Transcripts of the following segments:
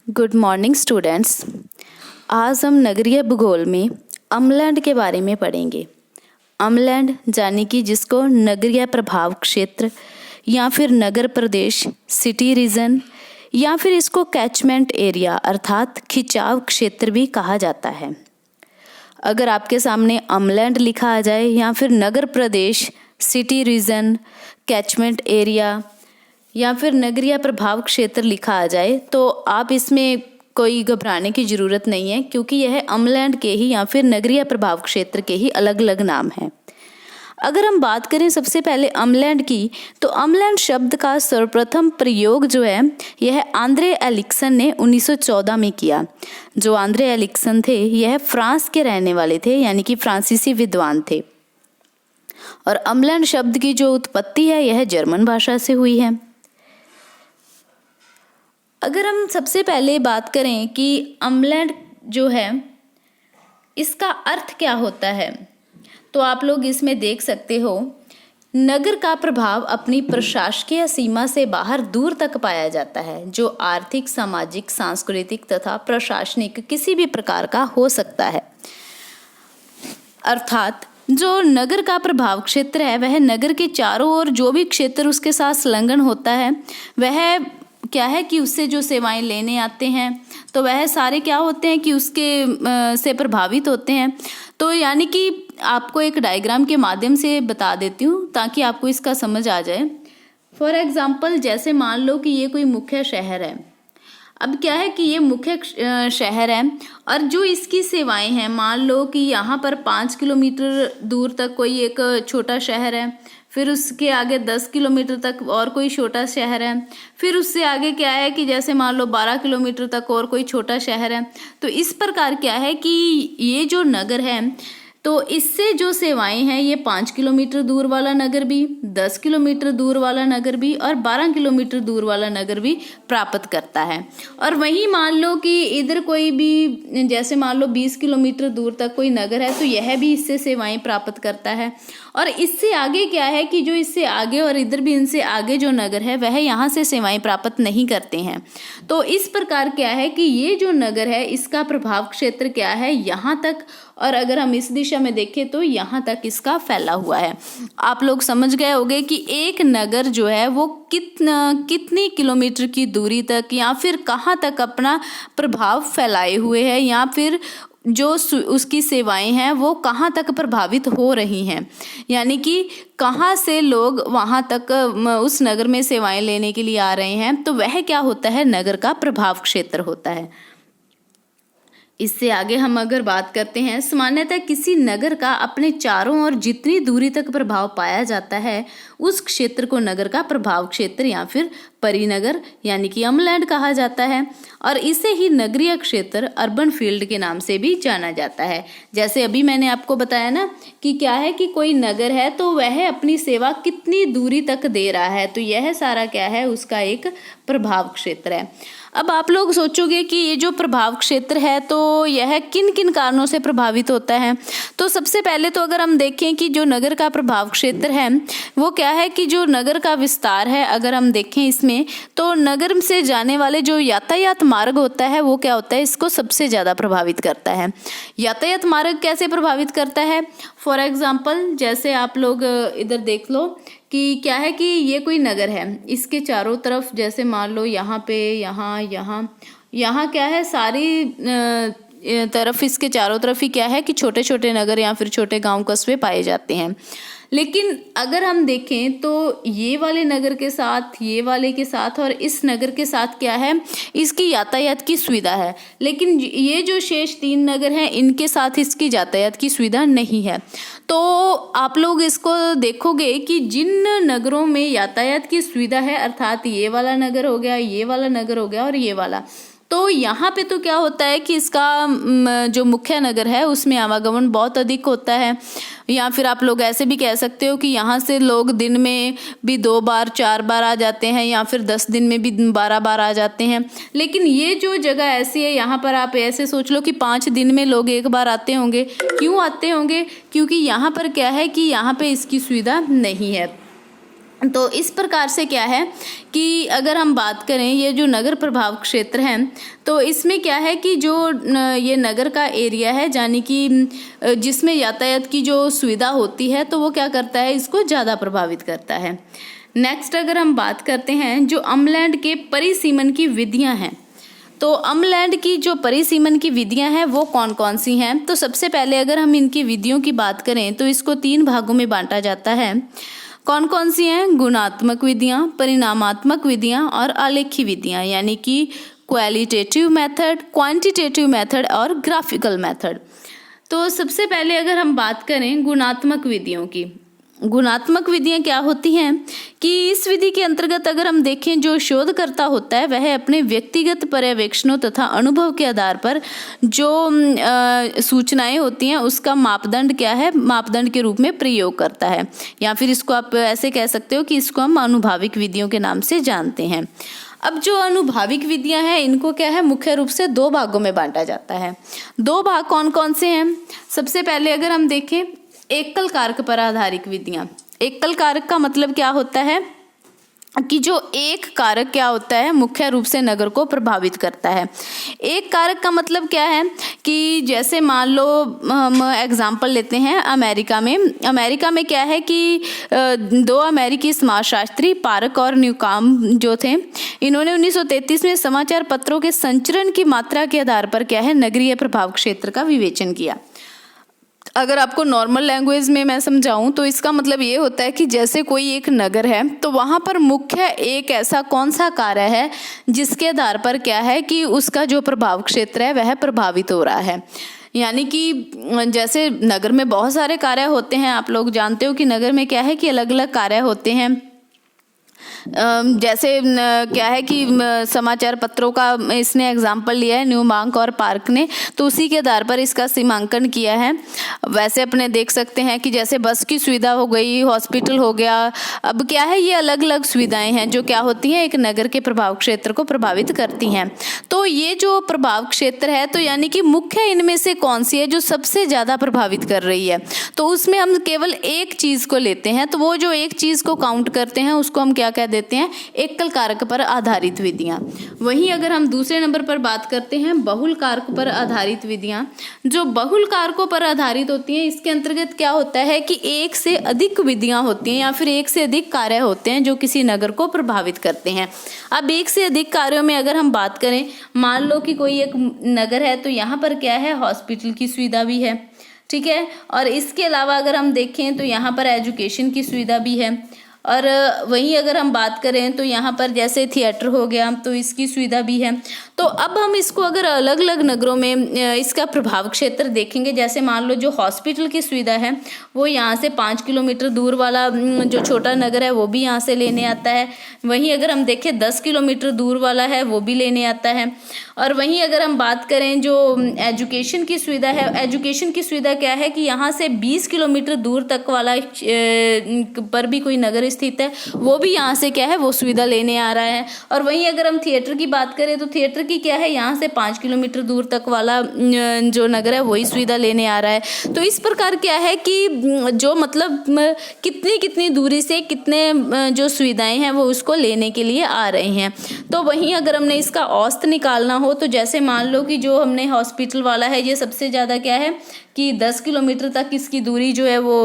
Good morning students. आज हम नगरीय भूगोल में अम्लैंड के बारे में पढ़ेंगे। अम्लैंड यानी कि जिसको नगरीय प्रभाव क्षेत्र या फिर नगर प्रदेश, सिटी रीजन या फिर इसको कैचमेंट एरिया अर्थात खिंचाव क्षेत्र भी कहा जाता है। अगर आपके सामने अम्लैंड लिखा आ जाए या फिर नगर प्रदेश, सिटी रीजन, कैचमेंट एरिया या फिर नगरीय प्रभाव क्षेत्र लिखा आ जाए तो आप इसमें कोई घबराने की ज़रूरत नहीं है, क्योंकि यह अम्लैंड के ही या फिर नगरीय प्रभाव क्षेत्र के ही अलग अलग नाम हैं। अगर हम बात करें सबसे पहले अम्लैंड की, तो अम्लैंड शब्द का सर्वप्रथम प्रयोग जो है यह आंद्रे एलिक्सन ने 1914 में किया। जो आंद्रे एलिक्सन थे यह फ्रांस के रहने वाले थे, यानी कि फ्रांसीसी विद्वान थे। और अम्लैंड शब्द की जो उत्पत्ति है यह जर्मन भाषा से हुई है। अगर हम सबसे पहले बात करें कि अम्लैंड जो है इसका अर्थ क्या होता है, तो आप लोग इसमें देख सकते हो, नगर का प्रभाव अपनी प्रशासकीय सीमा से बाहर दूर तक पाया जाता है, जो आर्थिक, सामाजिक, सांस्कृतिक तथा प्रशासनिक किसी भी प्रकार का हो सकता है। अर्थात जो नगर का प्रभाव क्षेत्र है वह नगर के चारों ओर जो भी क्षेत्र उसके साथ संलग्न होता है वह क्या है कि उससे जो सेवाएं लेने आते हैं तो वह सारे क्या होते हैं कि उसके से प्रभावित होते हैं। तो यानी कि आपको एक डायग्राम के माध्यम से बता देती हूँ ताकि आपको इसका समझ आ जाए। फॉर एग्जांपल, जैसे मान लो कि ये कोई मुख्य शहर है। अब क्या है कि ये मुख्य शहर है और जो इसकी सेवाएं हैं, मान लो कि यहाँ पर 5 किलोमीटर दूर तक कोई एक छोटा शहर है, फिर उसके आगे 10 किलोमीटर तक और कोई छोटा शहर है, फिर उससे आगे क्या है कि जैसे मान लो 12 किलोमीटर तक और कोई छोटा शहर है। तो इस प्रकार क्या है कि ये जो नगर है तो इससे जो सेवाएं हैं ये 5 किलोमीटर दूर वाला नगर भी, 10 किलोमीटर दूर वाला नगर भी और 12 किलोमीटर दूर वाला नगर भी प्राप्त करता है। और वहीं मान लो कि इधर कोई भी, जैसे मान लो 20 किलोमीटर दूर तक कोई नगर है तो यह भी इससे सेवाएं प्राप्त करता है। और इससे आगे क्या है कि जो इससे आगे और इधर भी इनसे आगे जो नगर है वह यहाँ से सेवाएं प्राप्त नहीं करते हैं। तो इस प्रकार क्या है कि ये जो नगर है इसका प्रभाव क्षेत्र क्या है यहाँ तक, और अगर हम इस दिशा में देखें तो यहाँ तक इसका फैला हुआ है। आप लोग समझ गए होंगे कि एक नगर जो है वो कितनी किलोमीटर की दूरी तक या फिर कहाँ तक अपना प्रभाव फैलाए हुए है, या फिर जो उसकी सेवाएं हैं वो कहाँ तक प्रभावित हो रही हैं, यानी कि कहाँ से लोग वहाँ तक उस नगर में सेवाएं लेने के लिए आ रहे हैं। तो वह क्या होता है, नगर का प्रभाव क्षेत्र होता है। इससे आगे हम अगर बात करते हैं, सामान्यतः किसी नगर का अपने चारों ओर जितनी दूरी तक प्रभाव पाया जाता है उस क्षेत्र को नगर का प्रभाव क्षेत्र या फिर परिनगर यानी कि अम्लैंड कहा जाता है। और इसे ही नगरीय क्षेत्र, अर्बन फील्ड के नाम से भी जाना जाता है। जैसे अभी मैंने आपको बताया ना कि क्या है कि कोई नगर है तो वह अपनी सेवा कितनी दूरी तक दे रहा है, तो यह सारा क्या है, उसका एक प्रभाव क्षेत्र है। अब आप लोग सोचोगे कि ये जो प्रभाव क्षेत्र है तो यह किन किन कारणों से प्रभावित होता है। तो सबसे पहले तो अगर हम देखें कि जो नगर का प्रभाव क्षेत्र है वो क्या है कि जो नगर का विस्तार है, अगर हम देखें इसमें तो नगर से जाने वाले जो यातायात मार्ग होता है वो क्या होता है, इसको सबसे ज़्यादा प्रभावित करता है। यातायात मार्ग कैसे प्रभावित करता है, फॉर एग्जाम्पल जैसे आप लोग इधर देख लो कि क्या है कि ये कोई नगर है, इसके चारों तरफ जैसे मान लो यहाँ पे यहाँ क्या है, सारी तरफ इसके चारों तरफ ही क्या है कि छोटे छोटे नगर या फिर छोटे गांव कस्बे पाए जाते हैं। लेकिन अगर हम देखें तो ये वाले नगर के साथ, ये वाले के साथ और इस नगर के साथ क्या है, इसकी यातायात की सुविधा है। लेकिन ये जो शेष 3 नगर हैं इनके साथ इसकी यातायात की सुविधा नहीं है। तो आप लोग इसको देखोगे कि जिन नगरों में यातायात की सुविधा है, अर्थात ये वाला नगर हो गया, ये वाला नगर हो गया और ये वाला, तो यहाँ पे तो क्या होता है कि इसका जो मुख्य नगर है उसमें आवागमन बहुत अधिक होता है। या फिर आप लोग ऐसे भी कह सकते हो कि यहाँ से लोग दिन में भी 2 बार 4 बार आ जाते हैं या फिर 10 दिन में भी 12 बार आ जाते हैं। लेकिन ये जो जगह ऐसी है, यहाँ पर आप ऐसे सोच लो कि 5 दिन में लोग 1 बार आते होंगे। क्यों आते होंगे, क्योंकि यहाँ पर क्या है कि यहाँ पे इसकी सुविधा नहीं है। तो इस प्रकार से क्या है कि अगर हम बात करें ये जो नगर प्रभाव क्षेत्र है, तो इसमें क्या है कि जो ये नगर का एरिया है, यानी कि जिसमें यातायात की जो सुविधा होती है, तो वो क्या करता है, इसको ज़्यादा प्रभावित करता है। नेक्स्ट अगर हम बात करते हैं जो अम्लैंड के परिसीमन की विधियां हैं, तो अम्लैंड की जो परिसीमन की विधियां हैं वो कौन कौन सी हैं। तो सबसे पहले अगर हम इनकी विधियों की बात करें तो इसको 3 भागों में बांटा जाता है। कौन कौन सी हैं? गुणात्मक विधियां, परिणामात्मक विधियां और आलेखी विधियां, यानी कि क्वालिटेटिव मेथड, क्वांटिटेटिव मेथड और ग्राफिकल मेथड। तो सबसे पहले अगर हम बात करें गुणात्मक विधियों की, गुणात्मक विधियां क्या होती हैं कि इस विधि के अंतर्गत अगर हम देखें, जो शोधकर्ता होता है वह अपने व्यक्तिगत पर्यवेक्षणों तथा अनुभव के आधार पर जो सूचनाएं होती हैं उसका मापदंड क्या है, मापदंड के रूप में प्रयोग करता है, या फिर इसको आप ऐसे कह सकते हो कि इसको हम अनुभाविक विधियों के नाम से जानते हैं। अब जो अनुभाविक विधियां हैं इनको क्या है, मुख्य रूप से 2 भागों में बांटा जाता है। 2 भाग कौन कौन से हैं? सबसे पहले अगर हम देखें एकल कारक पर आधारित विधियां। एकल कारक का मतलब क्या होता है कि जो एक कारक क्या होता है, मुख्य रूप से नगर को प्रभावित करता है। एक कारक का मतलब क्या है कि जैसे मान लो हम एग्जांपल लेते हैं अमेरिका में क्या है कि 2 अमेरिकी समाजशास्त्री पार्क और न्यूकॉम जो थे, इन्होंने 1933 में समाचार पत्रों के संचरण की मात्रा के आधार पर क्या है, नगरीय प्रभाव क्षेत्र का विवेचन किया। अगर आपको नॉर्मल लैंग्वेज में मैं समझाऊं तो इसका मतलब ये होता है कि जैसे कोई एक नगर है तो वहाँ पर मुख्य एक ऐसा कौन सा कार्य है जिसके आधार पर क्या है कि उसका जो प्रभाव क्षेत्र है वह प्रभावित हो रहा है। यानी कि जैसे नगर में बहुत सारे कार्य होते हैं, आप लोग जानते हो कि नगर में क्या है कि अलग अलग कार्य होते हैं। जैसे क्या है कि समाचार पत्रों का इसने एग्जाम्पल लिया है न्यूमांक और पार्क ने, तो उसी के आधार पर इसका सीमांकन किया है। वैसे अपने देख सकते हैं कि जैसे बस की सुविधा हो गई, हॉस्पिटल हो गया, अब क्या है ये अलग अलग सुविधाएं हैं जो क्या होती हैं, एक नगर के प्रभाव क्षेत्र को प्रभावित करती हैं। तो ये जो प्रभाव क्षेत्र है, तो यानी कि मुख्य इनमें से कौन सी है जो सबसे ज़्यादा प्रभावित कर रही है, तो उसमें हम केवल एक चीज़ को लेते हैं, तो वो जो एक चीज़ को काउंट करते हैं उसको हम क्या कह देते हैं, एकल कारक पर आधारित विधियां। वहीं अगर हम दूसरे नंबर पर बात करते हैं बहुल कारक पर आधारित विधियां, जो बहुल कारकों पर आधारित होती हैं, इसके अंतर्गत क्या होता है कि एक से अधिक विधियां होती हैं या फिर एक से अधिक कार्य होते हैं जो किसी नगर को प्रभावित करते हैं। अब एक से अधिक कार्यों में अगर हम बात करें, मान लो कि कोई एक नगर है तो यहाँ पर क्या है, हॉस्पिटल की सुविधा भी है, ठीक है, और इसके अलावा अगर हम देखें तो यहाँ पर एजुकेशन की सुविधा भी है, और वहीं अगर हम बात करें तो यहाँ पर जैसे थिएटर हो गया तो इसकी सुविधा भी है। तो अब हम इसको अगर अलग अलग नगरों में इसका प्रभाव क्षेत्र देखेंगे, जैसे मान लो जो हॉस्पिटल की सुविधा है वो यहाँ से 5 किलोमीटर दूर वाला जो छोटा नगर है वो भी यहाँ से लेने आता है। वहीं अगर हम देखें 10 किलोमीटर दूर वाला है वो भी लेने आता है। और वहीं अगर हम बात करें जो एजुकेशन की सुविधा है, एजुकेशन की सुविधा क्या है कि यहाँ से 20 किलोमीटर दूर तक वाला पर भी कोई नगर स्थित है वो भी यहाँ से क्या है, वो सुविधा लेने आ रहा है। और वहीं अगर हम थिएटर की बात करें तो थिएटर की क्या है, यहाँ से 5 किलोमीटर दूर तक वाला जो नगर है वही सुविधा लेने आ रहा है। तो इस प्रकार क्या है कि जो मतलब कितनी कितनी दूरी से कितने जो सुविधाएं हैं वो उसको लेने के लिए आ रहे हैं। तो वहीं अगर हमने इसका औसत निकालना हो तो जैसे मान लो कि जो हमने हॉस्पिटल वाला है ये सबसे ज़्यादा क्या है कि 10 किलोमीटर तक इसकी दूरी जो है वो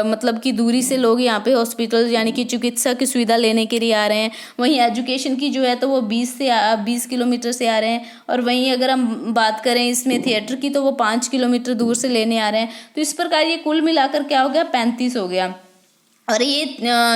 मतलब की दूरी से लोग यहाँ पे हॉस्पिटल यानी कि चिकित्सा की सुविधा लेने के लिए आ रहे हैं। वहीं एजुकेशन की जो है तो वो 20 किलोमीटर से आ रहे हैं। और वहीं अगर हम बात करें इसमें थिएटर की तो वो 5 किलोमीटर दूर से लेने आ रहे हैं। तो इस प्रकार ये कुल मिलाकर क्या हो गया, 35 हो गया। और ये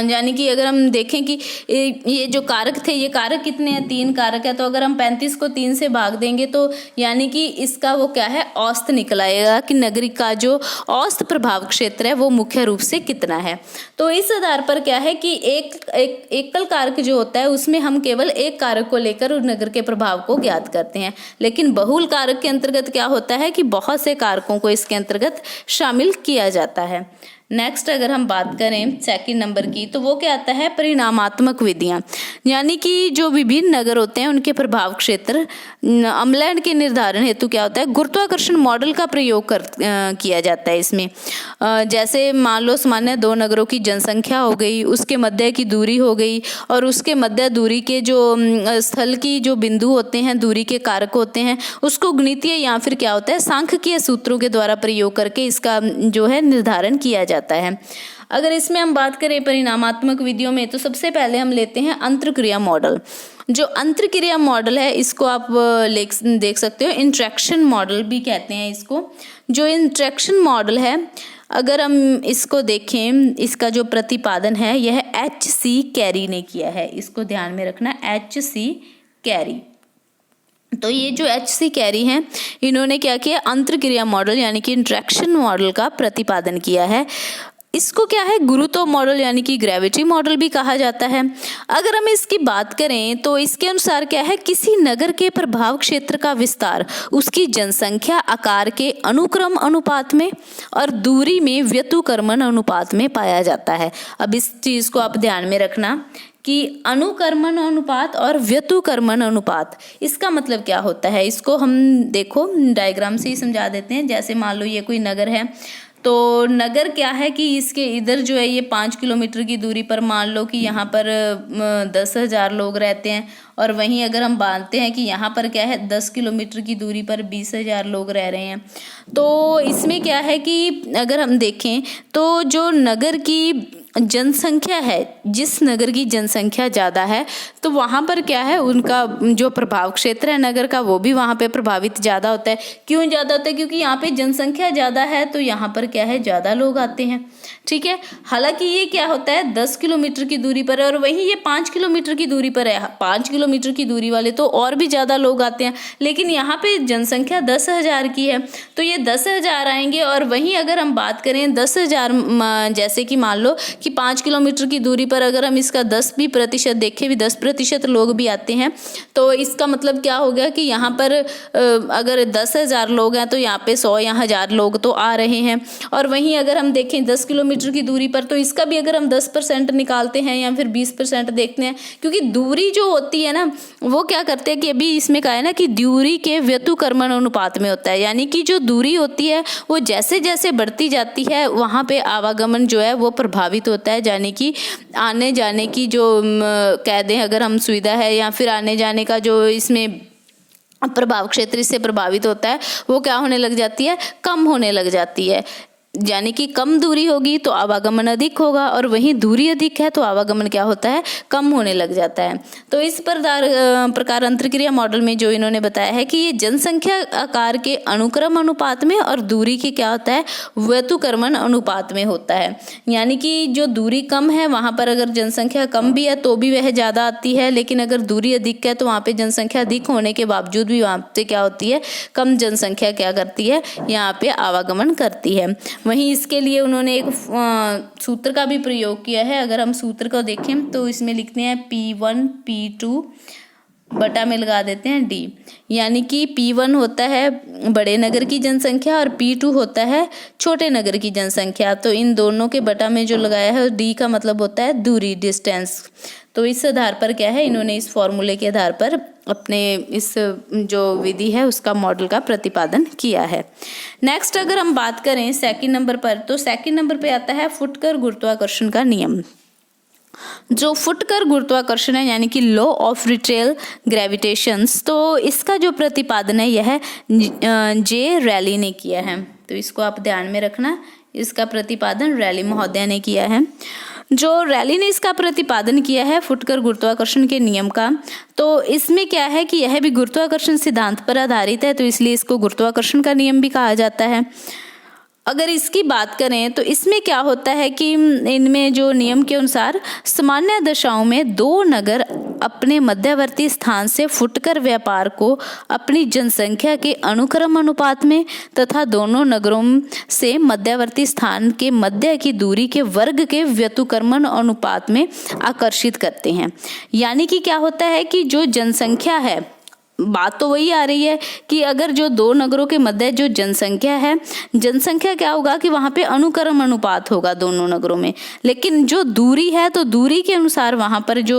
यानी कि अगर हम देखें कि ये जो कारक थे, ये कारक कितने हैं, 3 कारक है, तो अगर हम 35 को 3 से भाग देंगे तो यानी कि इसका वो क्या है, औसत निकल आएगा कि नगरी का जो औसत प्रभाव क्षेत्र है वो मुख्य रूप से कितना है। तो इस आधार पर क्या है कि एकल कारक जो होता है उसमें हम केवल एक कारक को लेकर उस नगर के प्रभाव को ज्ञात करते हैं। लेकिन बहुल कारक के अंतर्गत क्या होता है कि बहुत से कारकों को इसके अंतर्गत शामिल किया जाता है। नेक्स्ट अगर हम बात करें सेकंड नंबर की, तो वो क्या आता है, परिणामात्मक विधियां, यानी कि जो विभिन्न नगर होते हैं उनके प्रभाव क्षेत्र अम्लैंड के निर्धारण हेतु क्या होता है, गुरुत्वाकर्षण मॉडल का प्रयोग किया जाता है इसमें। जैसे मान लो सामान्य दो नगरों की जनसंख्या हो गई, उसके मध्य की दूरी हो गई, और उसके मध्य दूरी के जो स्थल की जो बिंदु होते हैं, दूरी के कारक होते हैं, उसको गणितीय या फिर क्या होता है, सांख्यिकीय सूत्रों के द्वारा प्रयोग करके इसका जो है निर्धारण किया जाता है। अगर इसमें हम बात करें परिणामात्मक विधियों में, तो सबसे पहले हम लेते हैं अंतरक्रिया मॉडल। जो अंतरक्रिया मॉडल है इसको आप देख सकते हो, इंटरेक्शन मॉडल भी कहते हैं इसको। जो इंटरेक्शन मॉडल है, अगर हम इसको देखें, इसका जो प्रतिपादन है यह H.C. कैरी ने किया है, इसको ध्यान में रखना, H.C. कैरी। तो ये जो H.C. कैरी हैं, इन्होंने क्या किया, अंतरक्रिया मॉडल यानी कि इंटरेक्शन मॉडल का प्रतिपादन किया है। इसको क्या है, गुरुत्व मॉडल यानी कि ग्रेविटी मॉडल भी कहा जाता है। अगर हम इसकी बात करें तो इसके अनुसार क्या है, किसी नगर के प्रभाव क्षेत्र का विस्तार उसकी जनसंख्या आकार के अनुक्रम अनुपात में और दूरी में व्यतुक्रमण अनुपात में पाया जाता है। अब इस चीज को आप ध्यान में रखना कि अनुक्रमण अनुपात और व्यतुक्रमण अनुपात, इसका मतलब क्या होता है, इसको हम देखो डायग्राम से ही समझा देते हैं। जैसे मान लो ये कोई नगर है, तो नगर क्या है कि इसके इधर जो है ये 5 किलोमीटर की दूरी पर मान लो कि यहाँ पर 10,000 लोग रहते हैं, और वहीं अगर हम मानते हैं कि यहाँ पर क्या है 10 किलोमीटर की दूरी पर 20,000 लोग रह रहे हैं। तो इसमें क्या है कि अगर हम देखें तो जो नगर की जनसंख्या है, जिस नगर की जनसंख्या ज़्यादा है तो वहाँ पर क्या है, उनका जो प्रभाव क्षेत्र है नगर का वो भी वहाँ पे प्रभावित ज़्यादा होता है। क्यों ज़्यादा होता है, क्योंकि यहाँ पे जनसंख्या ज़्यादा है तो यहाँ पर क्या है, ज़्यादा लोग आते हैं। ठीक है, हालांकि ये क्या होता है 10 किलोमीटर की दूरी पर है, और वहीं ये 5 किलोमीटर की दूरी पर है। 5 किलोमीटर की दूरी वाले तो और भी ज़्यादा लोग आते हैं, लेकिन यहाँ पे जनसंख्या 10,000 की है तो ये 10,000 आएंगे। और वहीं अगर हम बात करें 10,000, जैसे कि मान लो कि 5 किलोमीटर की दूरी पर अगर हम इसका 10% देखें, भी 10% लोग भी आते हैं, तो इसका मतलब क्या हो गया कि यहाँ पर अगर 10,000 लोग हैं तो यहाँ पे 100 या 1000 लोग तो आ रहे हैं। और वहीं अगर हम देखें 10 किलोमीटर की दूरी पर, तो इसका भी अगर हम 10% निकालते हैं या फिर 20% देखते हैं, क्योंकि दूरी जो होती है ना वो क्या करते हैं कि अभी इसमें कहा है ना कि दूरी के व्यतुक्रमण अनुपात में होता है, यानी कि जो दूरी होती है वो जैसे जैसे बढ़ती जाती है वहाँ पे आवागमन जो है वो प्रभावित होता है, यानी कि आने जाने की जो कह दें अगर हम सुविधा है या फिर आने जाने का जो इसमें प्रभाव क्षेत्र इससे प्रभावित होता है वो क्या होने लग जाती है, कम होने लग जाती है। यानी कि कम दूरी होगी तो आवागमन अधिक होगा, और वहीं दूरी अधिक है तो आवागमन क्या होता है, कम होने लग जाता है। तो इस प्रकार अंतरक्रिया मॉडल में जो इन्होंने बताया है कि ये जनसंख्या आकार के अनुक्रम अनुपात में और दूरी के क्या होता है, व्यतुक्रमण अनुपात में होता है। यानी कि जो दूरी कम है वहाँ पर अगर जनसंख्या कम भी है तो भी वह ज़्यादा आती है, लेकिन अगर दूरी अधिक है तो वहाँ पे जनसंख्या अधिक होने के बावजूद भी वहाँ पे क्या होती है, कम जनसंख्या क्या करती है, यहाँ पे आवागमन करती है। वहीं इसके लिए उन्होंने एक सूत्र का भी प्रयोग किया है। अगर हम सूत्र को देखें तो इसमें लिखते हैं P1 P2 बटा में लगा देते हैं D, यानी कि P1 होता है बड़े नगर की जनसंख्या और P2 होता है छोटे नगर की जनसंख्या। तो इन दोनों के बटा में जो लगाया है D का मतलब होता है दूरी, डिस्टेंस। तो इस आधार पर क्या है, इन्होंने इस फॉर्मूले के आधार पर अपने इस जो विधि है उसका मॉडल का प्रतिपादन किया है। नेक्स्ट अगर हम बात करें सेकंड नंबर पर, तो सेकंड नंबर पे आता है फुटकर गुरुत्वाकर्षण का नियम। जो फुटकर गुरुत्वाकर्षण है यानी कि लॉ ऑफ रिटेल ग्रेविटेशंस, तो इसका जो प्रतिपादन है यह जे रैली ने किया है। तो इसको आप ध्यान में रखना, इसका प्रतिपादन रैली महोदय ने किया है। जो रैली ने इसका प्रतिपादन किया है फुटकर गुरुत्वाकर्षण के नियम का, तो इसमें क्या है कि यह भी गुरुत्वाकर्षण सिद्धांत पर आधारित है, तो इसलिए इसको गुरुत्वाकर्षण का नियम भी कहा जाता है। अगर इसकी बात करें तो इसमें क्या होता है कि इनमें जो नियम के अनुसार सामान्य दशाओं में दो नगर अपने मध्यवर्ती स्थान से फुटकर व्यापार को अपनी जनसंख्या के अनुक्रम अनुपात में तथा दोनों नगरों से मध्यवर्ती स्थान के मध्य की दूरी के वर्ग के व्यतुक्रमण अनुपात में आकर्षित करते हैं। यानी कि क्या होता है कि जो जनसंख्या है बात तो वही आ रही है कि अगर जो दो नगरों के मध्य जो जनसंख्या है, जनसंख्या क्या होगा कि वहां पे अनुक्रम अनुपात होगा दोनों नगरों में, लेकिन जो दूरी है तो दूरी के अनुसार वहां पर जो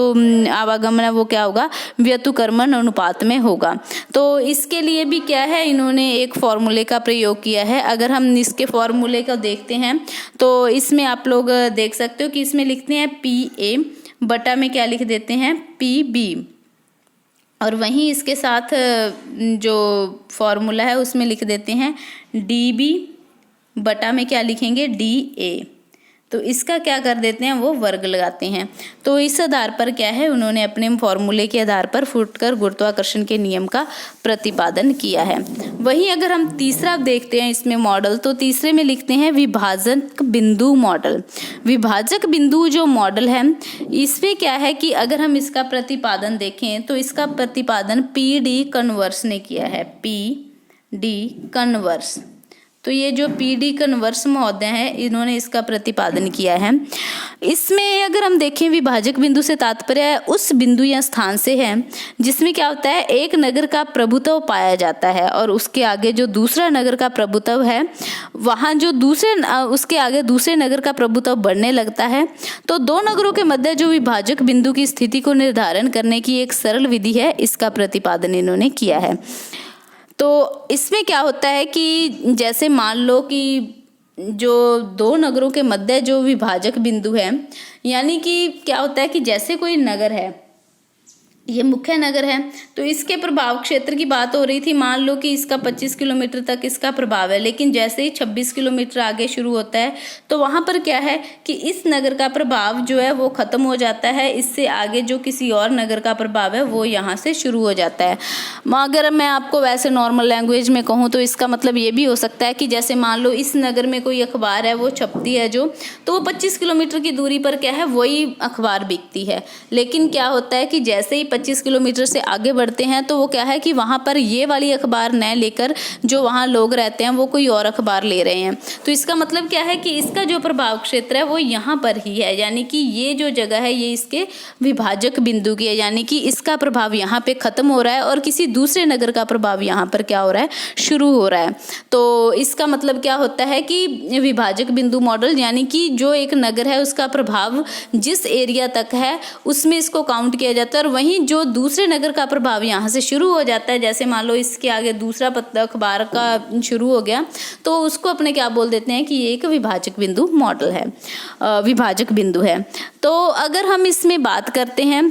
आवागमन है वो क्या होगा, व्यतुक्रमण अनुपात में होगा। तो इसके लिए भी क्या है, इन्होंने एक फॉर्मूले का प्रयोग किया है। अगर हम इसके फॉर्मूले को देखते हैं तो इसमें आप लोग देख सकते हो कि इसमें लिखते हैं PA बटा में क्या लिख देते हैं, PB, और वहीं इसके साथ जो फॉर्मूला है उसमें लिख देते हैं DB बटा में क्या लिखेंगे, DA। तो इसका क्या कर देते हैं, वो वर्ग लगाते हैं। तो इस आधार पर क्या है, उन्होंने अपने फॉर्मूले के आधार पर फुटकर गुरुत्वाकर्षण के नियम का प्रतिपादन किया है। वहीं अगर हम तीसरा देखते हैं इसमें मॉडल, तो तीसरे में लिखते हैं विभाजक बिंदु मॉडल। विभाजक बिंदु जो मॉडल है इसमें क्या है कि अगर हम इसका प्रतिपादन देखें तो इसका प्रतिपादन PD कन्वर्स ने किया है, PD कन्वर्स। तो ये जो PD कन्वर्स महोदय हैं इन्होंने इसका प्रतिपादन किया है। इसमें अगर हम देखें विभाजक बिंदु से तात्पर्य उस बिंदु या स्थान से है जिसमें क्या होता है, एक नगर का प्रभुत्व पाया जाता है और उसके आगे जो दूसरा नगर का प्रभुत्व है वहां जो उसके आगे दूसरे नगर का प्रभुत्व बढ़ने लगता है। तो दो नगरों के मध्य जो विभाजक बिंदु की स्थिति को निर्धारण करने की एक सरल विधि है, इसका प्रतिपादन इन्होंने किया है। तो इसमें क्या होता है कि जैसे मान लो कि जो दो नगरों के मध्य जो विभाजक बिंदु है, यानी कि क्या होता है कि जैसे कोई नगर है, ये मुख्य नगर है, तो इसके प्रभाव क्षेत्र की बात हो रही थी। मान लो कि इसका 25 किलोमीटर तक इसका प्रभाव है, लेकिन जैसे ही 26 किलोमीटर आगे शुरू होता है तो वहां पर क्या है कि इस नगर का प्रभाव जो है वो खत्म हो जाता है। इससे आगे जो किसी और नगर का प्रभाव है वो यहाँ से शुरू हो जाता है। अगर मैं आपको वैसे नॉर्मल लैंग्वेज में कहूँ तो इसका मतलब ये भी हो सकता है कि जैसे मान लो इस नगर में कोई अखबार है वो छपती है जो, तो वो 25 किलोमीटर की दूरी पर क्या है वही अखबार बिकती है। लेकिन क्या होता है कि जैसे ही 25 किलोमीटर से आगे बढ़ते हैं तो वो क्या है कि वहां पर ये वाली अखबार न लेकर जो वहां लोग रहते हैं वो कोई और अखबार ले रहे हैं। तो इसका मतलब क्या है कि इसका जो प्रभाव क्षेत्र है वो यहाँ पर ही है, यानी कि ये जो जगह है ये इसके विभाजक बिंदु की है, यानी कि इसका प्रभाव यहाँ पे खत्म हो रहा है और किसी दूसरे नगर का प्रभाव यहाँ पर क्या हो रहा है, शुरू हो रहा है। तो इसका मतलब क्या होता है कि विभाजक बिंदु मॉडल, यानी कि जो एक नगर है उसका प्रभाव जिस एरिया तक है उसमें इसको काउंट किया जाता है, और वहीं जो दूसरे नगर का प्रभाव यहाँ से शुरू हो जाता है, जैसे मान लो इसके आगे दूसरा पत्ता अखबार का शुरू हो गया तो उसको अपने क्या बोल देते हैं कि ये एक विभाजक बिंदु मॉडल है, विभाजक बिंदु है। तो अगर हम इसमें बात करते हैं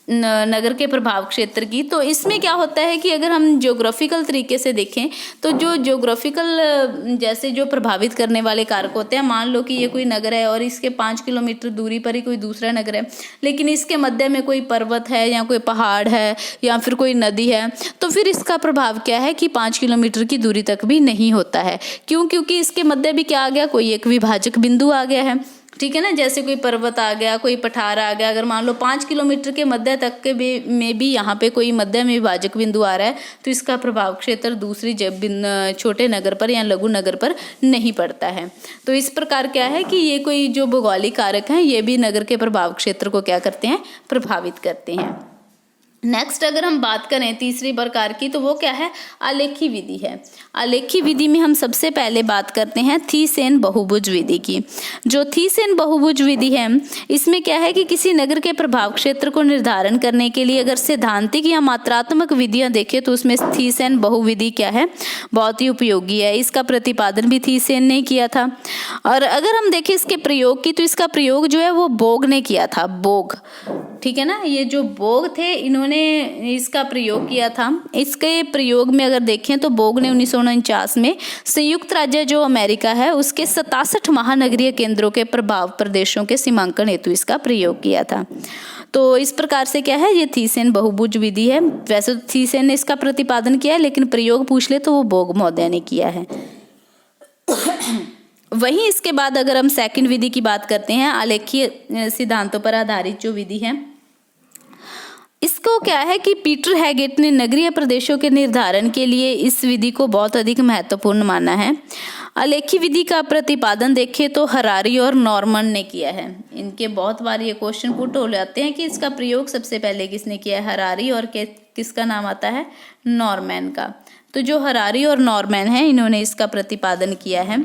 नगर के प्रभाव क्षेत्र की, तो इसमें क्या होता है कि अगर हम ज्योग्राफिकल तरीके से देखें तो जो ज्योग्राफिकल जैसे जो प्रभावित करने वाले कारक होते हैं, मान लो कि ये कोई नगर है और इसके 5 किलोमीटर दूरी पर ही कोई दूसरा नगर है, लेकिन इसके मध्य में कोई पर्वत है या कोई पहाड़ है या फिर कोई नदी है, तो फिर इसका प्रभाव क्या है कि 5 किलोमीटर की दूरी तक भी नहीं होता है। क्यों? क्योंकि इसके मध्य भी क्या आ गया, कोई एक विभाजक बिंदु आ गया है। ठीक है ना, जैसे कोई पर्वत आ गया, कोई पठार आ गया, अगर मान लो 5 किलोमीटर के मध्य तक के में भी यहाँ पे कोई मध्य में विभाजक बिंदु आ रहा है तो इसका प्रभाव क्षेत्र दूसरी छोटे नगर पर या लघु नगर पर नहीं पड़ता है। तो इस प्रकार क्या है कि ये कोई जो भौगोलिक कारक हैं ये भी नगर के प्रभाव क्षेत्र को क्या करते हैं, प्रभावित करते हैं। नेक्स्ट अगर हम बात करें तीसरी प्रकार की, तो वो क्या है, आलेखी विधि है। आलेखी विधि में हम सबसे पहले बात करते हैं थीसेन बहुभुज विधि की। जो थीसेन बहुभुज विधि है इसमें क्या है कि किसी नगर के प्रभाव क्षेत्र को निर्धारण करने के लिए अगर सैद्धांतिक या मात्रात्मक विधियां देखें तो उसमें थीसेन बहुविधि क्या है, बहुत ही उपयोगी है। इसका प्रतिपादन भी थीसेन ने किया था। और अगर हम देखें इसके प्रयोग की, तो इसका प्रयोग जो है वो बोग ने किया था, बोग। ठीक है ना, ये जो बोग थे इन्होंने इसका प्रयोग किया था। इसके प्रयोग में अगर देखें तो बोग ने 1949 में संयुक्त राज्य जो अमेरिका है उसके 67 महानगरीय केंद्रों के प्रभाव प्रदेशों के सीमांकन हेतु इसका प्रयोग किया था। तो इस प्रकार से क्या है, ये थीसेन बहुभुज विधि है। वैसे तो थीसेन ने इसका प्रतिपादन किया है, लेकिन प्रयोग पूछ ले तो वो बोग महोदय ने किया है। वहीं इसके बाद अगर हम सेकंड विधि की बात करते हैं, आलेखीय सिद्धांतों पर आधारित जो विधि है, इसको क्या है कि पीटर हैगेट ने नगरीय प्रदेशों के निर्धारण के लिए इस विधि को बहुत अधिक महत्वपूर्ण माना है। आलेखी विधि का प्रतिपादन देखें तो हरारी और नॉर्मन ने किया है। इनके बहुत बार ये क्वेश्चन पुट हो जाते हैं कि इसका प्रयोग सबसे पहले किसने किया है, हरारी और किसका नाम आता है, नॉर्मैन का। तो जो हरारी और नॉर्मैन है इन्होंने इसका प्रतिपादन किया है।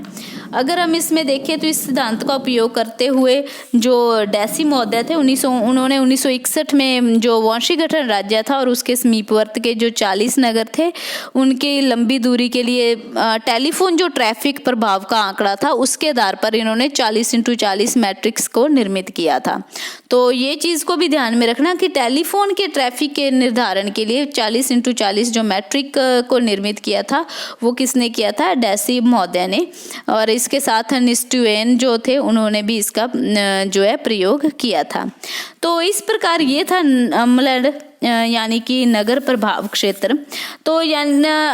अगर हम इसमें देखें तो इस सिद्धांत का उपयोग करते हुए जो डेसी महोदय थे उन्होंने 1961 में जो वंशी गठन राज्य था और उसके समीपवर्ती के जो 40 नगर थे उनकी लंबी दूरी के लिए टेलीफोन जो ट्रैफिक प्रभाव का आंकड़ा था उसके आधार पर इन्होंने 40x40 मैट्रिक्स को निर्मित किया था। तो ये चीज़ को भी ध्यान में रखना कि टेलीफोन के ट्रैफिक के निर्धारण के लिए 40x40 जो मैट्रिक को निर्मित किया था वो किसने किया था, डेसी महोदय ने। और इसके साथ निस्टुएन जो थे उन्होंने भी इसका जो है प्रयोग किया था। तो इस प्रकार ये था अम्लड यानी कि नगर प्रभाव क्षेत्र। तो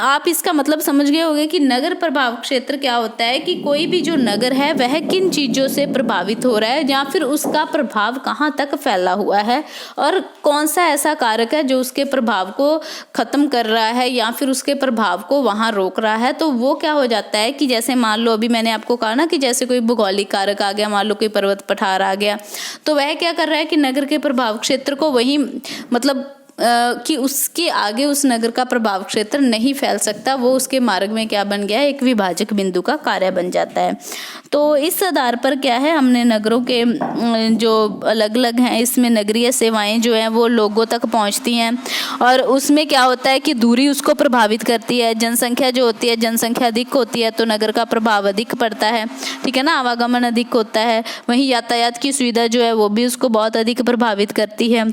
आप इसका मतलब समझ गए होंगे कि नगर प्रभाव क्षेत्र क्या होता है कि कोई भी जो नगर है वह किन चीज़ों से प्रभावित हो रहा है या फिर उसका प्रभाव कहाँ तक फैला हुआ है और कौन सा ऐसा कारक है जो उसके प्रभाव को खत्म कर रहा है या फिर उसके प्रभाव को वहाँ रोक रहा है। तो वो क्या हो जाता है कि जैसे मान लो अभी मैंने आपको कहा ना कि जैसे कोई भौगोलिक कारक आ गया, मान लो कोई पर्वत पठार आ गया, तो वह क्या कर रहा है कि नगर के प्रभाव क्षेत्र को वही मतलब कि उसके आगे उस नगर का प्रभाव क्षेत्र नहीं फैल सकता, वो उसके मार्ग में क्या बन गया है, एक विभाजक बिंदु का कार्य बन जाता है। तो इस आधार पर क्या है हमने नगरों के जो अलग अलग हैं इसमें नगरीय सेवाएं जो हैं वो लोगों तक पहुंचती हैं और उसमें क्या होता है कि दूरी उसको प्रभावित करती है। जनसंख्या जो होती है, जनसंख्या अधिक होती है तो नगर का प्रभाव अधिक पड़ता है, ठीक है ना, आवागमन अधिक होता है। वहीं यातायात की सुविधा जो है वो भी उसको बहुत अधिक प्रभावित करती है।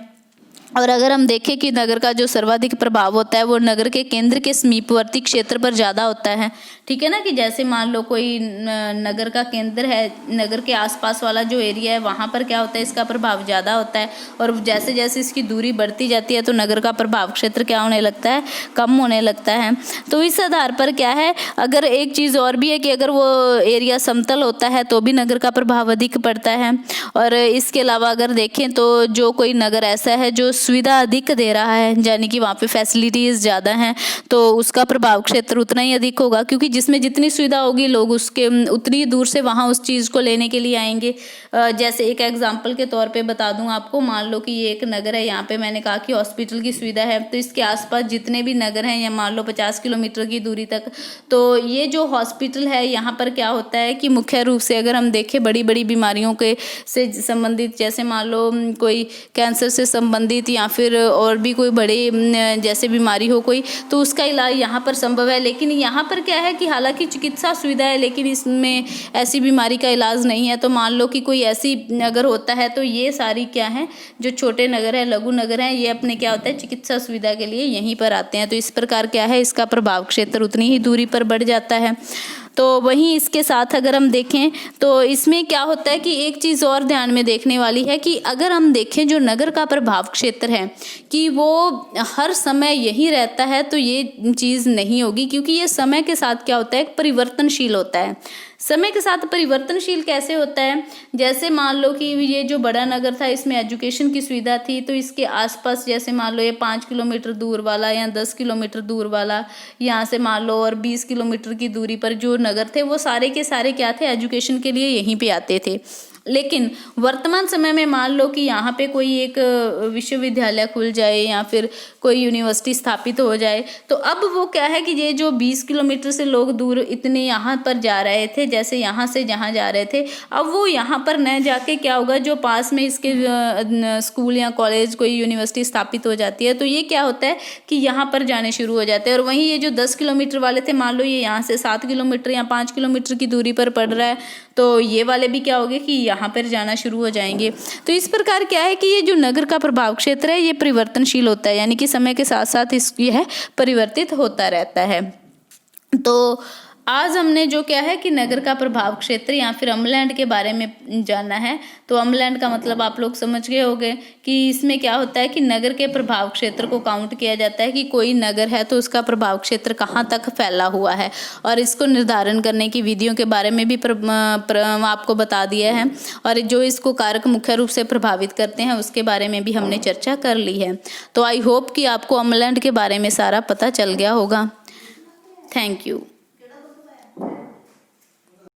और अगर हम देखें कि नगर का जो सर्वाधिक प्रभाव होता है वो नगर के केंद्र के समीपवर्ती क्षेत्र पर ज़्यादा होता है, ठीक है ना, कि जैसे मान लो कोई नगर का केंद्र है, नगर के आसपास वाला जो एरिया है वहाँ पर क्या होता है, इसका प्रभाव ज़्यादा होता है और जैसे जैसे इसकी दूरी बढ़ती जाती है तो नगर का प्रभाव क्षेत्र क्या होने लगता है, कम होने लगता है। तो इस आधार पर क्या है, अगर एक चीज़ और भी है कि अगर वो एरिया समतल होता है तो भी नगर का प्रभाव अधिक पड़ता है। और इसके अलावा अगर देखें तो जो कोई नगर ऐसा है जो सुविधा अधिक दे रहा है, यानी कि वहाँ पे फैसिलिटीज़ ज़्यादा हैं, तो उसका प्रभाव क्षेत्र उतना ही अधिक होगा, क्योंकि जिसमें जितनी सुविधा होगी लोग उसके उतनी दूर से वहाँ उस चीज़ को लेने के लिए आएंगे। जैसे एक एग्जांपल के तौर पे बता दूं आपको, मान लो कि ये एक नगर है, यहाँ पे मैंने कहा कि हॉस्पिटल की सुविधा है, तो इसके आसपास जितने भी नगर हैं या मान लो 50 किलोमीटर की दूरी तक, तो ये जो हॉस्पिटल है यहाँ पर क्या होता है कि मुख्य रूप से अगर हम देखें बड़ी बड़ी बीमारियों के से संबंधित, जैसे मान लो कोई कैंसर से संबंधित या फिर और भी कोई बड़े जैसे बीमारी हो कोई, तो उसका इलाज यहाँ पर संभव है। लेकिन यहाँ पर क्या है कि हालांकि चिकित्सा सुविधा है लेकिन इसमें ऐसी बीमारी का इलाज नहीं है। तो मान लो कि कोई ऐसी अगर होता है तो ये सारी क्या है, जो छोटे नगर है, लघु नगर है, ये अपने क्या होता है चिकित्सा सुविधा के लिए यहीं पर आते हैं। तो इस प्रकार क्या है, इसका प्रभाव क्षेत्र उतनी ही दूरी पर बढ़ जाता है। तो वहीं इसके साथ अगर हम देखें तो इसमें क्या होता है कि एक चीज़ और ध्यान में देखने वाली है कि अगर हम देखें जो नगर का प्रभाव क्षेत्र है कि वो हर समय यही रहता है, तो ये चीज़ नहीं होगी, क्योंकि ये समय के साथ क्या होता है, परिवर्तनशील होता है। समय के साथ परिवर्तनशील कैसे होता है, जैसे मान लो कि ये जो बड़ा नगर था इसमें एजुकेशन की सुविधा थी, तो इसके आसपास जैसे मान लो ये 5 किलोमीटर दूर वाला या 10 किलोमीटर दूर वाला, यहाँ से मान लो और 20 किलोमीटर की दूरी पर जो नगर थे वो सारे के सारे क्या थे, एजुकेशन के लिए यहीं पे आते थे। लेकिन वर्तमान समय में मान लो कि यहाँ पे कोई एक विश्वविद्यालय खुल जाए या फिर कोई यूनिवर्सिटी स्थापित हो जाए, तो अब वो क्या है कि ये जो 20 किलोमीटर से लोग दूर इतने यहाँ पर जा रहे थे, जैसे यहाँ से जहाँ जा रहे थे, अब वो यहाँ पर न जाके क्या होगा, जो पास में इसके स्कूल या कॉलेज कोई यूनिवर्सिटी स्थापित हो जाती है, तो ये क्या होता है कि यहाँ पर जाने शुरू हो जाते हैं। और वहीं ये जो 10 किलोमीटर वाले थे, मान लो ये यहाँ से 7 किलोमीटर या 5 किलोमीटर की दूरी पर पड़ रहा है, तो ये वाले भी क्या होंगे कि यहाँ पर जाना शुरू हो जाएंगे। तो इस प्रकार क्या है कि ये जो नगर का प्रभाव क्षेत्र है ये परिवर्तनशील होता है, यानी कि समय के साथ साथ यह परिवर्तित होता रहता है। तो आज हमने जो क्या है कि नगर का प्रभाव क्षेत्र या फिर अम्लैंड के बारे में जाना है। तो अम्लैंड का मतलब आप लोग समझ गए होंगे कि इसमें क्या होता है कि नगर के प्रभाव क्षेत्र को काउंट किया जाता है कि कोई नगर है तो उसका प्रभाव क्षेत्र कहाँ तक फैला हुआ है, और इसको निर्धारण करने की विधियों के बारे में भी आपको बता दिया है, और जो इसको कारक मुख्य रूप से प्रभावित करते हैं उसके बारे में भी हमने चर्चा कर ली है। तो आई होप कि आपको अम्लैंड के बारे में सारा पता चल गया होगा। Thank you.